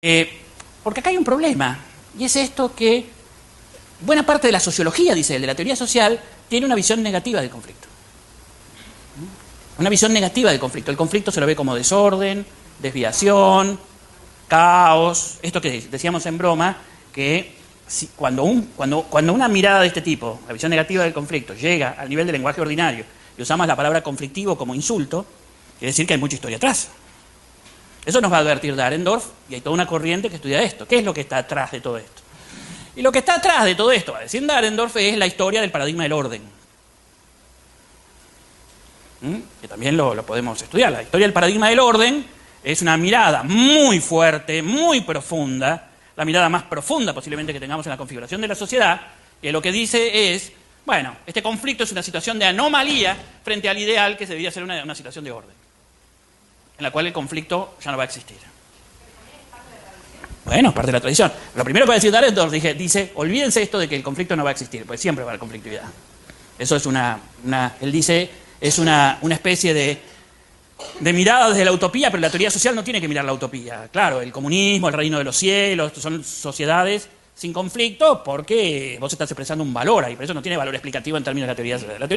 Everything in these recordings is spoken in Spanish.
Porque acá hay un problema, y es esto que buena parte de la sociología, dice él, de la teoría social, tiene una visión negativa del conflicto. Una visión negativa del conflicto. El conflicto se lo ve como desorden, desviación, caos. Esto que decíamos en broma, que cuando una mirada de este tipo, la visión negativa del conflicto, llega al nivel del lenguaje ordinario y usamos la palabra conflictivo como insulto, quiere decir que hay mucha historia atrás. Eso nos va a advertir Dahrendorf, y hay toda una corriente que estudia esto. ¿Qué es lo que está atrás de todo esto? Y lo que está atrás de todo esto, va a decir Dahrendorf, es la historia del paradigma del orden. Que también lo podemos estudiar. La historia del paradigma del orden es una mirada muy fuerte, muy profunda, la mirada más profunda posiblemente que tengamos en la configuración de la sociedad, que lo que dice es, bueno, este conflicto es una situación de anomalía frente al ideal que debería ser una situación de orden, en la cual el conflicto ya no va a existir. Bueno, es parte de la tradición. Lo primero que va a decir Dahrendorf, dice, olvídense esto de que el conflicto no va a existir, porque siempre va a haber conflictividad. Eso es él dice, es una especie de mirada desde la utopía, pero la teoría social no tiene que mirar la utopía. Claro, el comunismo, el reino de los cielos, son sociedades sin conflicto porque vos estás expresando un valor ahí, por eso no tiene valor explicativo en términos de la teoría social. La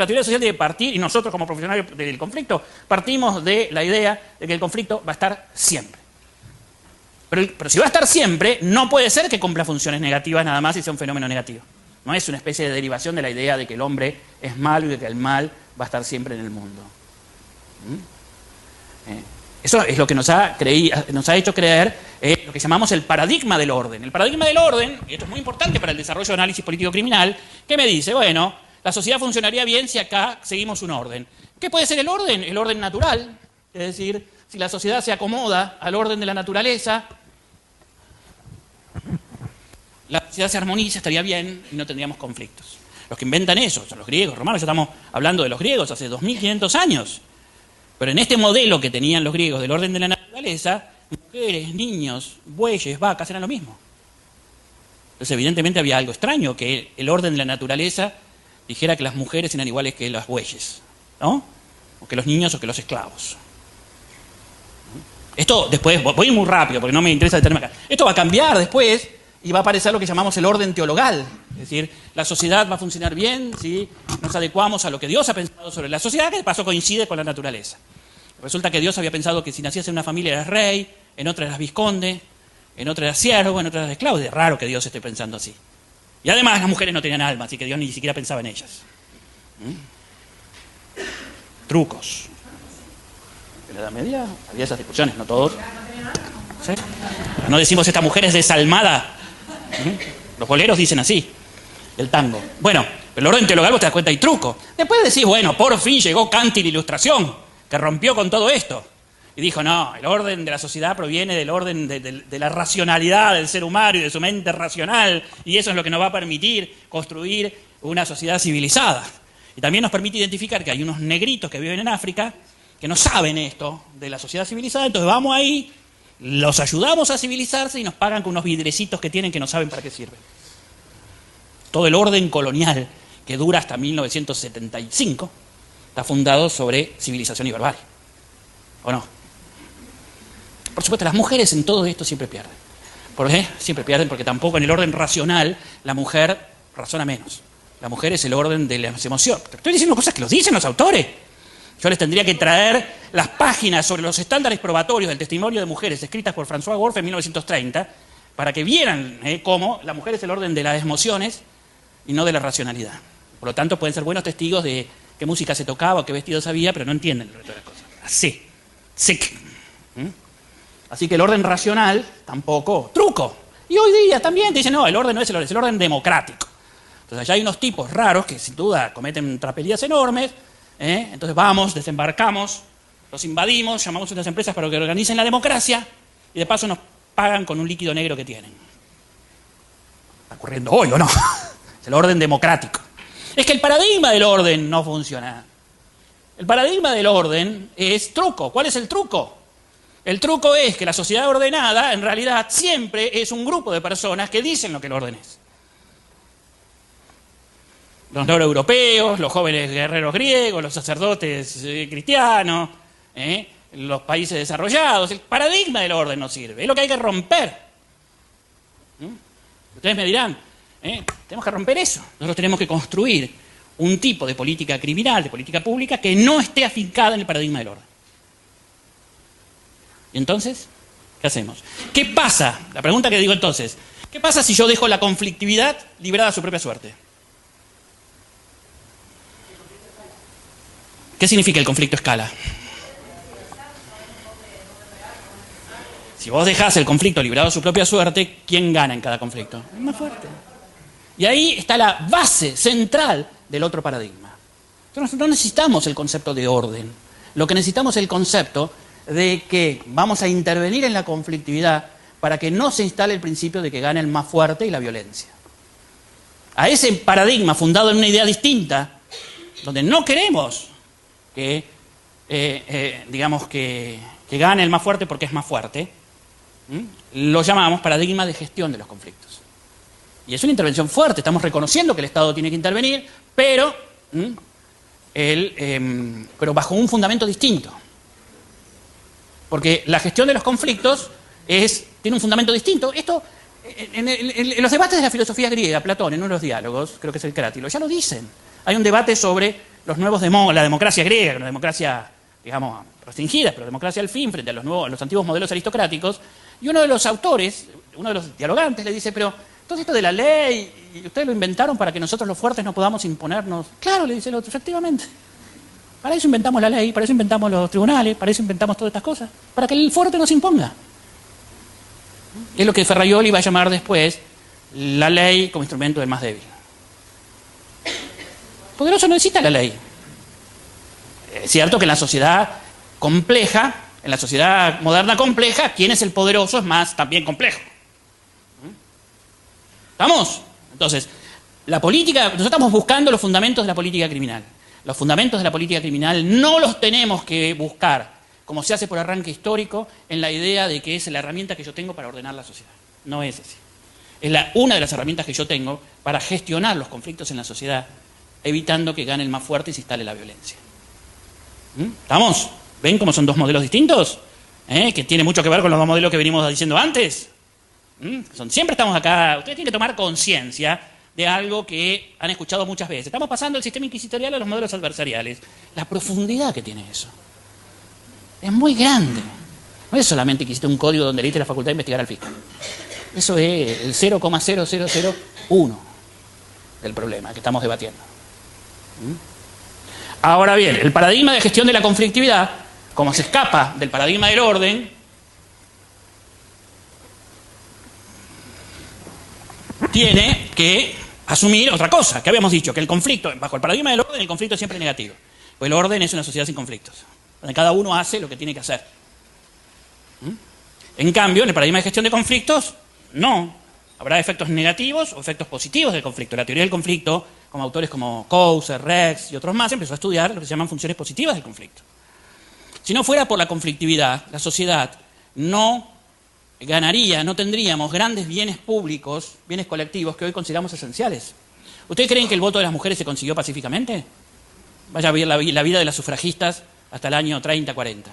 teoría social debe partir, y nosotros como profesionales del conflicto, partimos de la idea de que el conflicto va a estar siempre. Pero si va a estar siempre, no puede ser que cumpla funciones negativas nada más y sea un fenómeno negativo. No es una especie de derivación de la idea de que el hombre es malo y de que el mal va a estar siempre en el mundo. Eso es lo que nos ha hecho creer lo que llamamos el paradigma del orden. El paradigma del orden, y esto es muy importante para el desarrollo de análisis político-criminal, que me dice, bueno, la sociedad funcionaría bien si acá seguimos un orden. ¿Qué puede ser el orden? El orden natural, es decir, si la sociedad se acomoda al orden de la naturaleza, la sociedad se armoniza, estaría bien y no tendríamos conflictos. Los que inventan eso son los griegos, romanos, ya estamos hablando de los griegos hace 2500 años. Pero en este modelo que tenían los griegos del orden de la naturaleza, mujeres, niños, bueyes, vacas eran lo mismo. Entonces evidentemente había algo extraño, que el orden de la naturaleza dijera que las mujeres eran iguales que los bueyes, ¿no? O que los niños o que los esclavos. Esto después, voy muy rápido porque no me interesa detenerme acá. Esto va a cambiar después y va a aparecer lo que llamamos el orden teologal. Es decir, la sociedad va a funcionar bien si nos adecuamos a lo que Dios ha pensado sobre la sociedad, que de paso coincide con la naturaleza. Resulta que Dios había pensado que si nacías en una familia eras rey, en otra eras vizconde, en otra eras siervo, en otra eras esclavo. Es raro que Dios esté pensando así. Y además las mujeres no tenían alma, así que Dios ni siquiera pensaba en ellas. Trucos. En la Edad Media había esas discusiones, no todos. ¿Sí? No decimos esta mujer es desalmada. Los boleros dicen así, el tango. Bueno, pero el orden teologal vos te das cuenta hay truco. Después decís, bueno, por fin llegó Kant y la Ilustración, que rompió con todo esto. Y dijo, no, el orden de la sociedad proviene del orden de la racionalidad del ser humano y de su mente racional, y eso es lo que nos va a permitir construir una sociedad civilizada. Y también nos permite identificar que hay unos negritos que viven en África que no saben esto de la sociedad civilizada, entonces vamos ahí, los ayudamos a civilizarse y nos pagan con unos vidrecitos que tienen que no saben para qué sirven. Todo el orden colonial que dura hasta 1975 está fundado sobre civilización y barbarie. ¿O no? Por supuesto, las mujeres en todo esto siempre pierden. ¿Por qué? Siempre pierden porque tampoco en el orden racional la mujer razona menos. La mujer es el orden de las emociones. Estoy diciendo cosas que los dicen los autores. Yo les tendría que traer las páginas sobre los estándares probatorios del testimonio de mujeres escritas por François Worf en 1930 para que vieran cómo la mujer es el orden de las emociones y no de la racionalidad. Por lo tanto, pueden ser buenos testigos de qué música se tocaba o qué vestidos había, pero no entienden el resto de las cosas. Así. Sick. Así que el orden racional tampoco. Truco. Y hoy día también dicen, no, el orden no es el orden, es el orden democrático. Entonces allá hay unos tipos raros que sin duda cometen tropelías enormes. Entonces vamos, desembarcamos, los invadimos, llamamos a unas empresas para que organicen la democracia y de paso nos pagan con un líquido negro que tienen. Está ocurriendo hoy, ¿o no? Es el orden democrático. Es que el paradigma del orden no funciona. El paradigma del orden es truco. ¿Cuál es el truco? El truco es que la sociedad ordenada en realidad siempre es un grupo de personas que dicen lo que el orden es. Los neuroeuropeos, los jóvenes guerreros griegos, los sacerdotes cristianos, los países desarrollados. El paradigma del orden no sirve, es lo que hay que romper. Ustedes me dirán, tenemos que romper eso. Nosotros tenemos que construir un tipo de política criminal, de política pública, que no esté afincada en el paradigma del orden. ¿Y entonces qué hacemos? ¿Qué pasa? La pregunta que digo entonces, ¿qué pasa si yo dejo la conflictividad librada a su propia suerte? ¿Qué significa el conflicto escala? Si vos dejás el conflicto librado a su propia suerte, ¿quién gana en cada conflicto? El más fuerte. Y ahí está la base central del otro paradigma. Entonces no necesitamos el concepto de orden. Lo que necesitamos es el concepto de que vamos a intervenir en la conflictividad para que no se instale el principio de que gane el más fuerte y la violencia. A ese paradigma fundado en una idea distinta, donde no queremos que, digamos, que gane el más fuerte porque es más fuerte, lo llamamos paradigma de gestión de los conflictos. Y es una intervención fuerte, estamos reconociendo que el Estado tiene que intervenir, pero bajo un fundamento distinto. Porque la gestión de los conflictos tiene un fundamento distinto. Esto, en los debates de la filosofía griega, Platón, en uno de los diálogos, creo que es el Crátilo, ya lo dicen. Hay un debate sobre los nuevos la democracia griega, una democracia, digamos, restringida, pero democracia al fin, frente a los antiguos modelos aristocráticos. Y uno de los autores, uno de los dialogantes, le dice, pero todo esto de la ley, y ustedes lo inventaron para que nosotros los fuertes no podamos imponernos. Claro, le dice el otro, efectivamente. Para eso inventamos la ley, para eso inventamos los tribunales, para eso inventamos todas estas cosas, para que el fuerte nos imponga. Es lo que Ferraioli va a llamar después la ley como instrumento del más débil. El poderoso no necesita la ley. Es cierto que en la sociedad compleja, en la sociedad moderna compleja, quien es el poderoso es más también complejo. ¿Estamos? Entonces, la política, nosotros estamos buscando los fundamentos de la política criminal. Los fundamentos de la política criminal no los tenemos que buscar, como se hace por arranque histórico, en la idea de que es la herramienta que yo tengo para ordenar la sociedad. No es así. Es una de las herramientas que yo tengo para gestionar los conflictos en la sociedad, evitando que gane el más fuerte y se instale la violencia. ¿Estamos? ¿Ven cómo son dos modelos distintos? Que tiene mucho que ver con los dos modelos que venimos diciendo antes. Siempre estamos acá, ustedes tienen que tomar conciencia de algo que han escuchado muchas veces. Estamos pasando del sistema inquisitorial a los modelos adversariales. La profundidad que tiene eso es muy grande. No es solamente que hiciste un código donde leíste la facultad de investigar al fiscal. Eso es el 0,0001 del problema que estamos debatiendo. Ahora bien, el paradigma de gestión de la conflictividad, como se escapa del paradigma del orden, tiene que asumir otra cosa, que habíamos dicho, que el conflicto, bajo el paradigma del orden, el conflicto es siempre negativo. Pues el orden es una sociedad sin conflictos, donde cada uno hace lo que tiene que hacer. En cambio, en el paradigma de gestión de conflictos, no. Habrá efectos negativos o efectos positivos del conflicto. La teoría del conflicto, como autores como Coase, Rex y otros más, empezó a estudiar lo que se llaman funciones positivas del conflicto. Si no fuera por la conflictividad, la sociedad no ganaría, no tendríamos grandes bienes públicos, bienes colectivos que hoy consideramos esenciales. ¿Ustedes creen que el voto de las mujeres se consiguió pacíficamente? Vaya a ver la vida de las sufragistas hasta el año 30, 40.